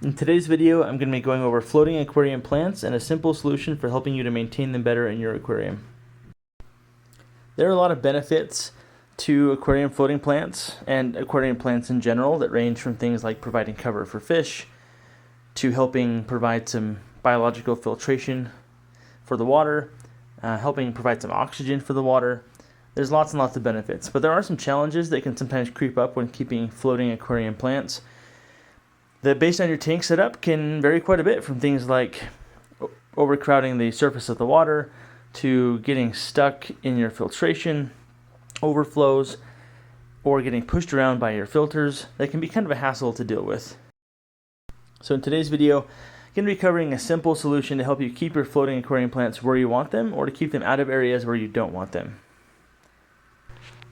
In today's video, I'm going to be going over floating aquarium plants and a simple solution for helping you to maintain them better in your aquarium. There are a lot of benefits to aquarium floating plants and aquarium plants in general that range from things like providing cover for fish to helping provide some biological filtration for the water, helping provide some oxygen for the water. There's lots and lots of benefits, but there are some challenges that can sometimes creep up when keeping floating aquarium plants that, based on your tank setup, can vary quite a bit, from things like overcrowding the surface of the water to getting stuck in your filtration, overflows, or getting pushed around by your filters. That can be kind of a hassle to deal with. So in today's video, I'm going to be covering a simple solution to help you keep your floating aquarium plants where you want them, or to keep them out of areas where you don't want them.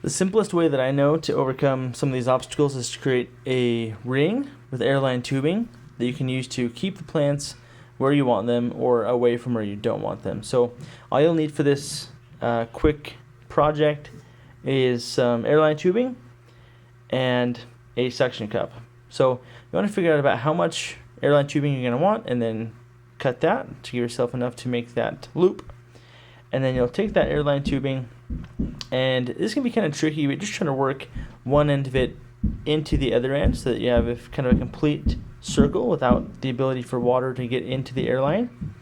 The simplest way that I know to overcome some of these obstacles is to create a ring with airline tubing that you can use to keep the plants where you want them or away from where you don't want them. So all you'll need for this quick project is some airline tubing and a suction cup. So you want to figure out about how much airline tubing you're going to want, and then cut that to give yourself enough to make that loop. And then you'll take that airline tubing, and this can be kind of tricky, but just trying to work one end of it into the other end so that you have kind of a complete circle without the ability for water to get into the airline.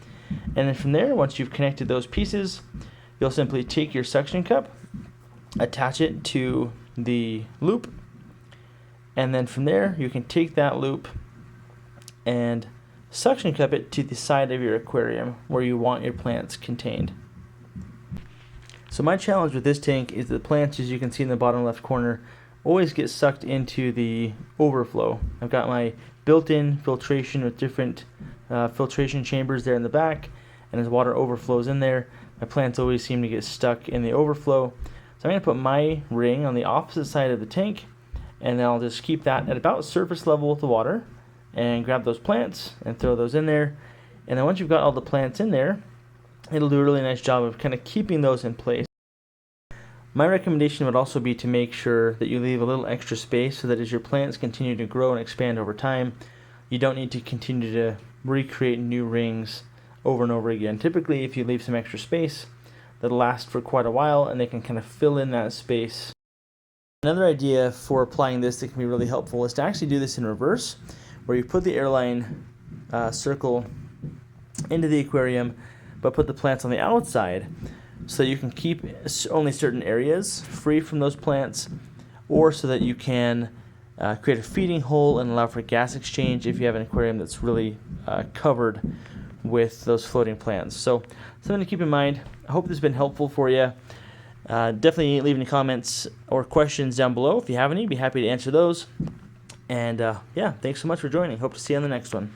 And then from there, once you've connected those pieces, you'll simply take your suction cup, attach it to the loop, and then from there you can take that loop and suction cup it to the side of your aquarium where you want your plants contained. So my challenge with this tank is that the plants, as you can see in the bottom left corner, always get sucked into the overflow. I've got my built-in filtration with different filtration chambers there in the back, and as water overflows in there, my plants always seem to get stuck in the overflow. So I'm going to put my ring on the opposite side of the tank, and then I'll just keep that at about surface level with the water, and grab those plants and throw those in there. And then once you've got all the plants in there, it'll do a really nice job of kind of keeping those in place. My recommendation would also be to make sure that you leave a little extra space so that as your plants continue to grow and expand over time, you don't need to continue to recreate new rings over and over again. Typically, if you leave some extra space, that'll last for quite a while and they can kind of fill in that space. Another idea for applying this that can be really helpful is to actually do this in reverse, where you put the airline circle into the aquarium but put the plants on the outside, so you can keep only certain areas free from those plants, or so that you can create a feeding hole and allow for gas exchange if you have an aquarium that's really covered with those floating plants. So something to keep in mind. I hope this has been helpful for you. Definitely leave any comments or questions down below. If you have any, be happy to answer those. And yeah, thanks so much for joining. Hope to see you on the next one.